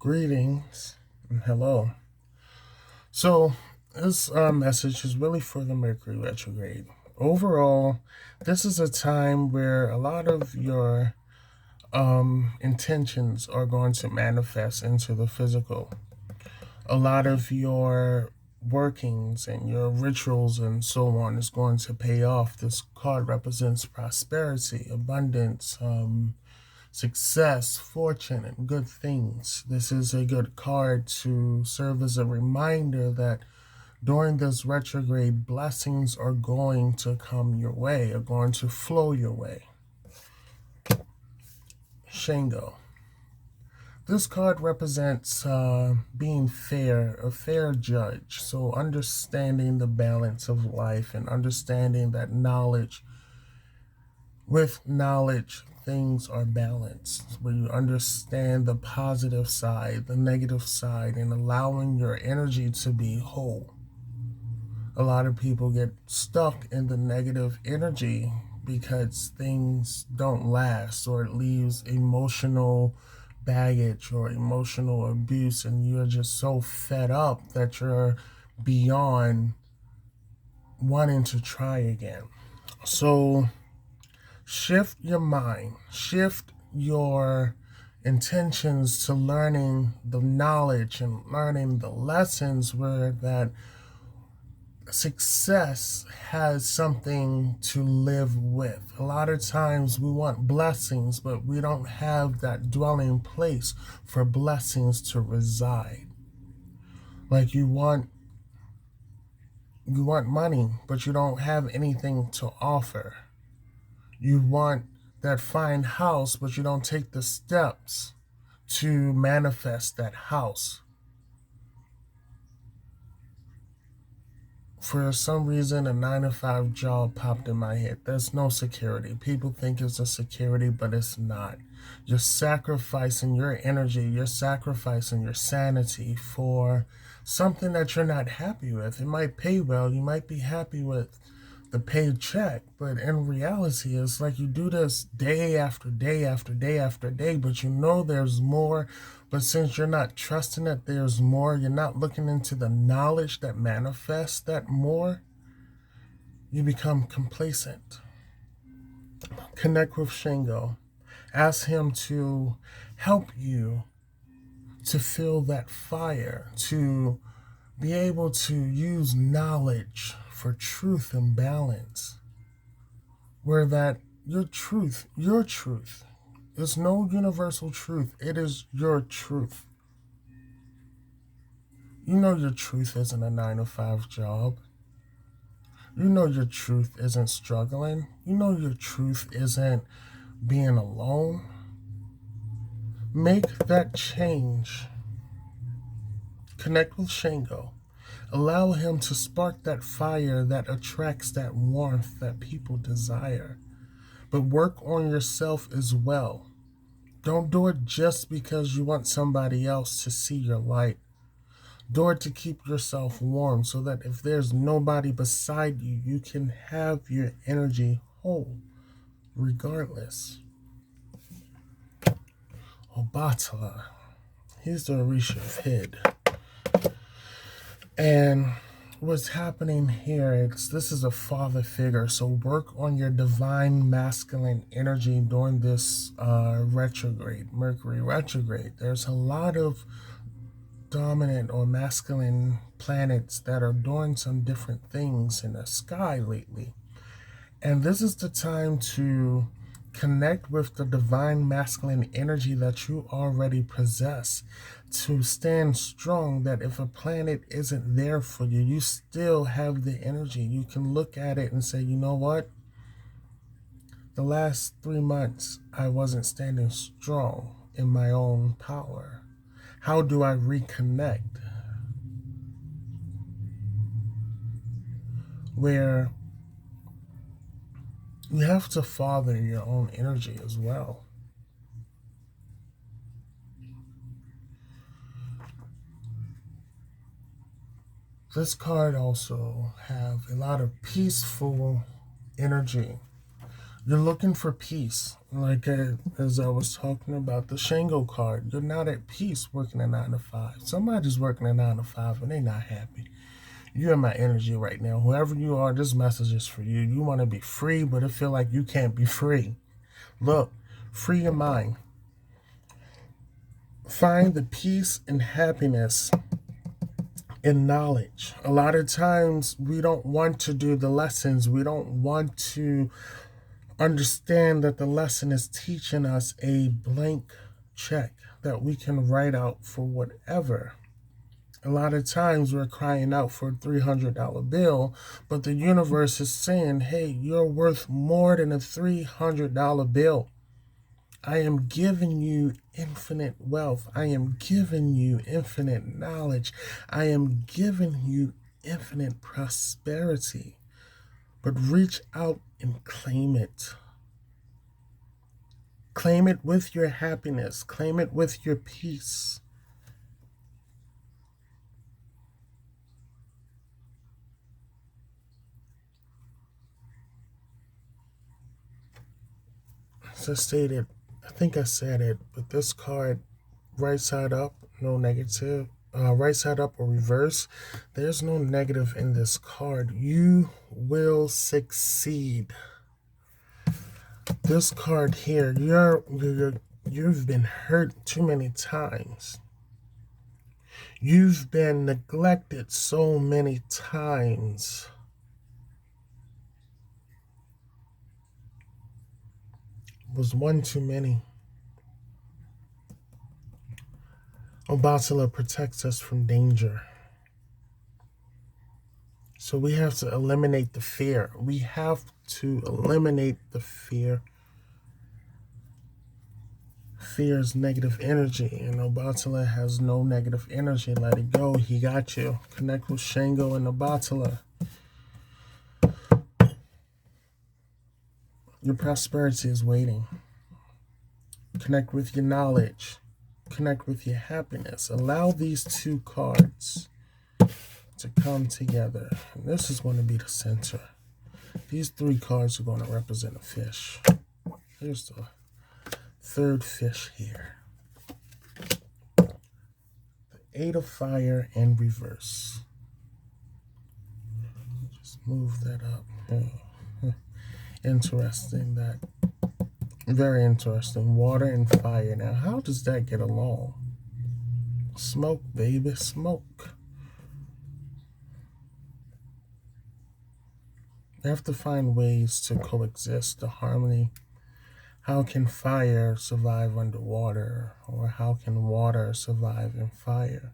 Greetings and hello. So, this message is really for the Mercury retrograde. Overall, this is a time where a lot of your intentions are going to manifest into the physical. A lot of your workings and your rituals and so on is going to pay off. This card represents prosperity, abundance, success, fortune, and good things. This is a good card to serve as a reminder that during this retrograde, blessings are going to come your way, are going to flow your way. Shango. This card represents being fair, a fair judge. So understanding the balance of life and understanding that with knowledge, things are balanced. Where you understand the positive side, the negative side, and allowing your energy to be whole. A lot of people get stuck in the negative energy because things don't last, or it leaves emotional baggage or emotional abuse, and you're just so fed up that you're beyond wanting to try again. So shift your mind, shift your intentions to learning the knowledge and learning the lessons where that success has something to live with. A lot of times we want blessings, but we don't have that dwelling place for blessings to reside. Like you want money, but you don't have anything to offer. You want that fine house, but you don't take the steps to manifest that house. For some reason, a 9 to 5 job popped in my head. There's no security. People think it's a security, but it's not. You're sacrificing your energy, you're sacrificing your sanity for something that you're not happy with. It might pay well, you might be happy with the paid check, but in reality, it's like you do this day after day after day after day, but you know there's more. But since you're not trusting that there's more, you're not looking into the knowledge that manifests that more, you become complacent. Connect with Shango. Ask him to help you to feel that fire, to be able to use knowledge for truth and balance. Where that your truth is no universal truth. It is your truth. You know your truth isn't a 9 to 5 job. You know your truth isn't struggling. You know your truth isn't being alone. Make that change. Connect with Shango. Allow him to spark that fire that attracts that warmth that people desire. But work on yourself as well. Don't do it just because you want somebody else to see your light. Do it to keep yourself warm so that if there's nobody beside you, you can have your energy whole regardless. Obatala, he's the Orisha of Hid. And what's happening here, this is a father figure, so work on your divine masculine energy during this retrograde, Mercury retrograde. There's a lot of dominant or masculine planets that are doing some different things in the sky lately. And this is the time to connect with the divine masculine energy that you already possess, to stand strong that if a planet isn't there for you, you still have the energy. You can look at it and say, you know what? The last 3 months, I wasn't standing strong in my own power. How do I reconnect? Where you have to father your own energy as well. This card also have a lot of peaceful energy, You're looking for peace. Like as I was talking about the Shango card, you're not at peace working a 9 to 5. Somebody's working a 9 to 5 and they're not happy. You're in my energy right now. Whoever you are, this message is for you. You want to be free, but it feel like you can't be free. Look, free your mind. Find the peace and happiness in knowledge. A lot of times we don't want to do the lessons. We don't want to understand that the lesson is teaching us a blank check that we can write out for whatever. A lot of times we're crying out for a $300 bill, but the universe is saying, hey, you're worth more than a $300 bill. I am giving you infinite wealth. I am giving you infinite knowledge. I am giving you infinite prosperity. But reach out and claim it. Claim it with your happiness. Claim it with your peace. As I stated, I think I said it, but this card, right side up, no negative. Right side up or reverse, there's no negative in this card. You will succeed. This card here, you've been hurt too many times. You've been neglected so many times. It was one too many. Obatala protects us from danger. So we have to eliminate the fear. We have to eliminate the fear. Fear is negative energy, and Obatala has no negative energy. Let it go. He got you. Connect with Shango and Obatala. Your prosperity is waiting. Connect with your knowledge. Connect with your happiness. Allow these two cards to come together. And this is going to be the center. These three cards are going to represent a fish. Here's the third fish here. The Eight of Fire in reverse. Just move that up. Interesting. That very interesting. Water and fire. Now, how does that get along? Smoke, baby, smoke. You have to find ways to coexist, the harmony. How can fire survive underwater? Or how can water survive in fire?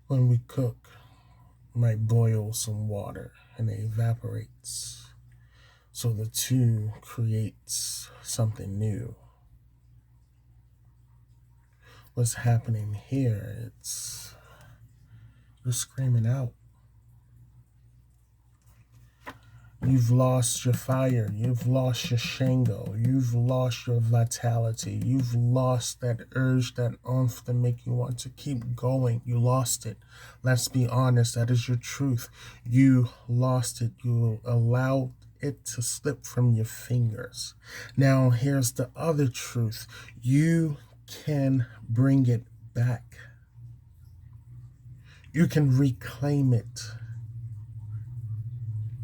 When we cook, we might boil some water and it evaporates. So the two creates something new. What's happening here? It's you're screaming out. You've lost your fire. You've lost your Shango. You've lost your vitality. You've lost that urge, that oomph to make you want to keep going. You lost it. Let's be honest. That is your truth. You lost it. You allowed it to slip from your fingers. Now, here's the other truth. You can bring it back. You can reclaim it.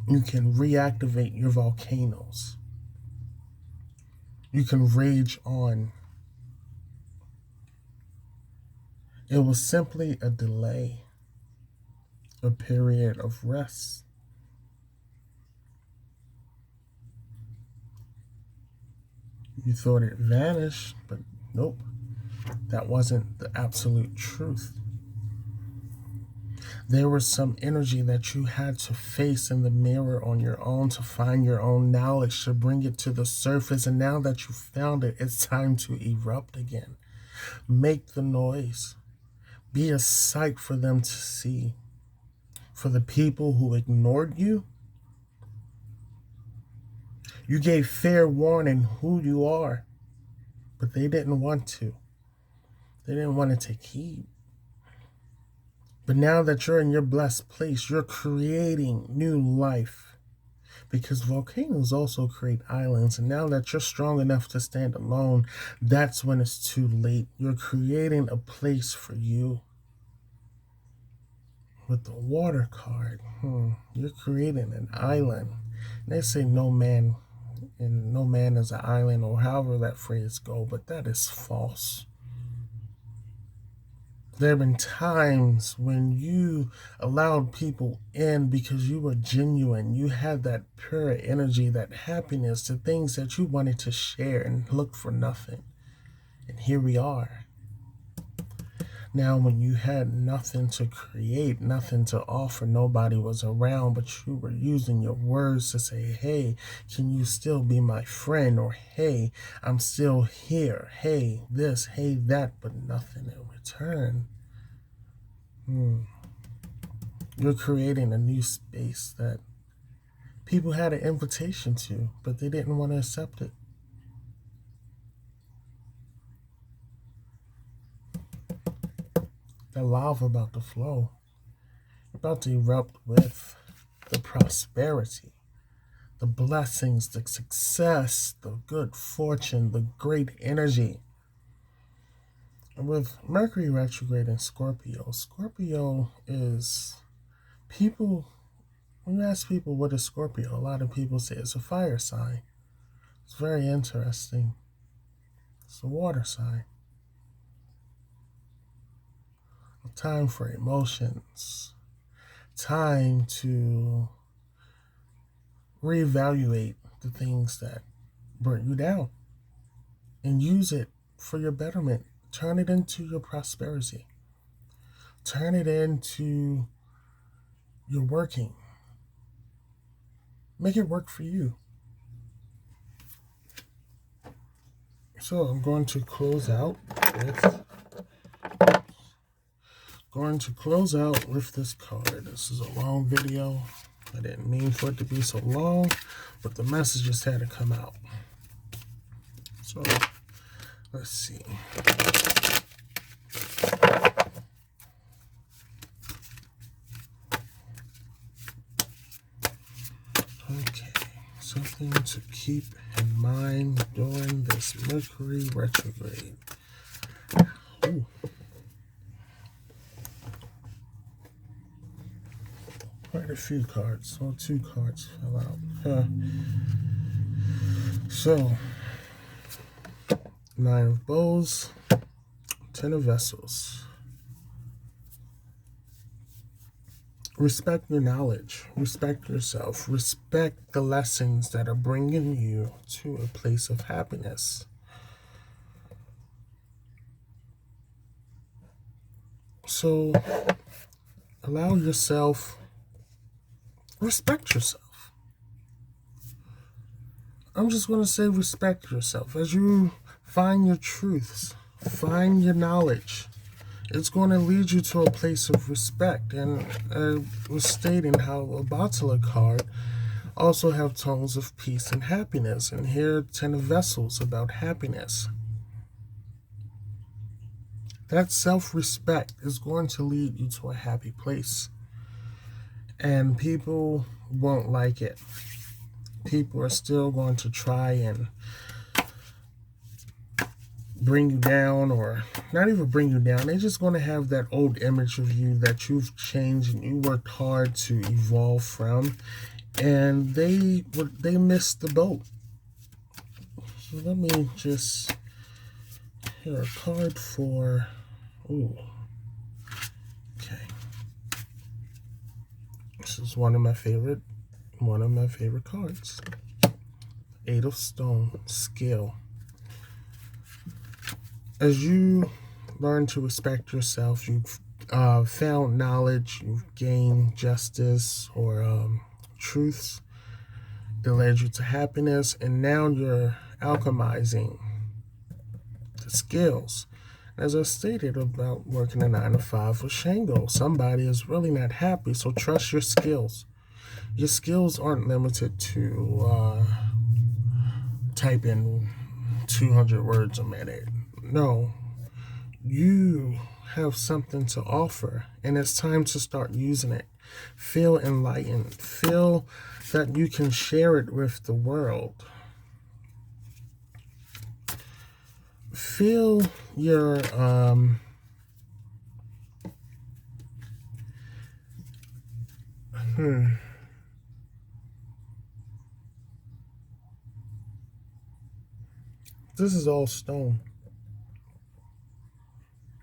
You can reactivate your volcanoes. You can rage on. It was simply a delay, a period of rest. You thought it vanished, but nope. That wasn't the absolute truth. There was some energy that you had to face in the mirror on your own to find your own knowledge, to bring it to the surface. And now that you found it, it's time to erupt again. Make the noise. Be a sight for them to see. For the people who ignored you, you gave fair warning who you are, but they didn't want to. They didn't want to take heed. But now that you're in your blessed place, you're creating new life. because volcanoes also create islands. And now that you're strong enough to stand alone, that's when it's too late. You're creating a place for you. With the water card, you're creating an island. They say no man and no man is an island, or however that phrase go, but that is false. There have been times when you allowed people in because you were genuine. You had that pure energy, that happiness, the things that you wanted to share and look for nothing. And here we are. Now, when you had nothing to create, nothing to offer, nobody was around, but you were using your words to say, hey, can you still be my friend? Or, hey, I'm still here. Hey, this, hey, that, but nothing in return. You're creating a new space that people had an invitation to, but they didn't want to accept it. The lava about to flow, about to erupt with the prosperity, the blessings, the success, the good fortune, the great energy. And with Mercury retrograde in Scorpio, Scorpio is people, when you ask people what is Scorpio, a lot of people say it's a fire sign. It's very interesting. It's a water sign. A time for emotions, time to reevaluate the things that burnt you down and use it for your betterment. Turn it into your prosperity. Turn it into your working. Make it work for you. So I'm going to close out with this card. This is a long video. I didn't mean for it to be so long, but the messages had to come out. So let's see. Okay, something to keep in mind during this Mercury retrograde. Ooh. Quite a few cards. Well, 2 cards fell out. So, 9 of Bows, 10 of Vessels. Respect your knowledge. Respect yourself. Respect the lessons that are bringing you to a place of happiness. So, allow yourself, respect yourself. I'm just going to say respect yourself. As you find your truths, find your knowledge, it's going to lead you to a place of respect. And I was stating how a Bottle card also have tones of peace and happiness. And here, 10 of Vessels about happiness. That self-respect is going to lead you to a happy place. And people won't like it. People are still going to try and bring you down, or not even bring you down. They're just going to have that old image of you that you've changed and you worked hard to evolve from, and they missed the boat. So let me just, here, a card for, okay. This is one of my favorite cards. 8 of Stone, skill. As you learn to respect yourself, you've found knowledge, you've gained justice or truths that led you to happiness, and now you're alchemizing the skills. As I stated about working a 9 to 5 with Shango, somebody is really not happy, so trust your skills. Your skills aren't limited to type in 200 words a minute. No, you have something to offer, and it's time to start using it. Feel enlightened. Feel that you can share it with the world. Feel your this is all stone.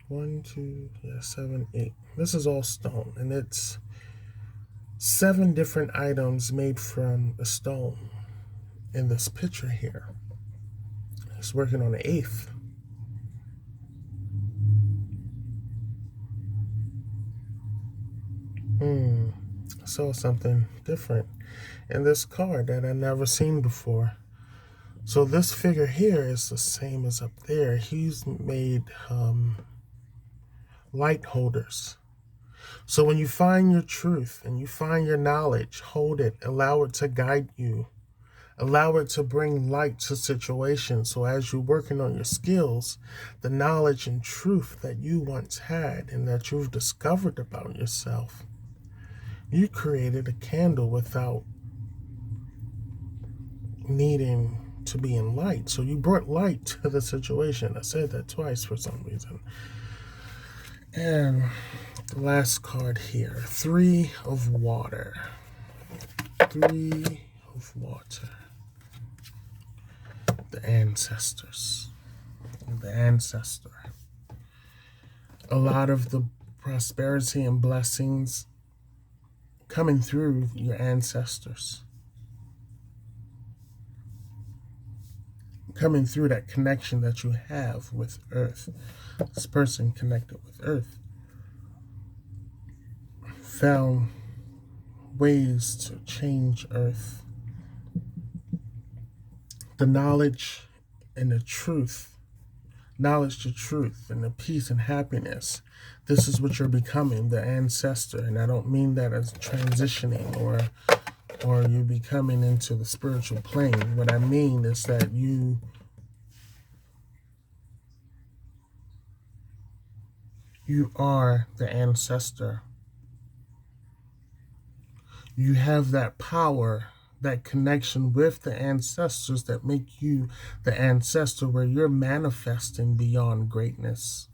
1, 2, 7, 8. This is all stone, and it's 7 different items made from a stone in this picture here. He's working on the 8th. I saw something different in this card that I never seen before. So this figure here is the same as up there. He's made light holders. So when you find your truth and you find your knowledge, hold it, allow it to guide you. Allow it to bring light to situations. So as you're working on your skills, the knowledge and truth that you once had and that you've discovered about yourself, you created a candle without needing to be in light. So you brought light to the situation. I said that twice for some reason. And the last card here, 3 of water. 3 of water. The ancestors. The ancestor. A lot of the prosperity and blessings coming through your ancestors. Coming through that connection that you have with Earth. This person connected with Earth found ways to change Earth. The knowledge and the truth, knowledge to truth and the peace and happiness. This is what you're becoming, the ancestor. And I don't mean that as transitioning or you becoming into the spiritual plane. What I mean is that you are the ancestor. You have that power, that connection with the ancestors that make you the ancestor, where you're manifesting beyond greatness.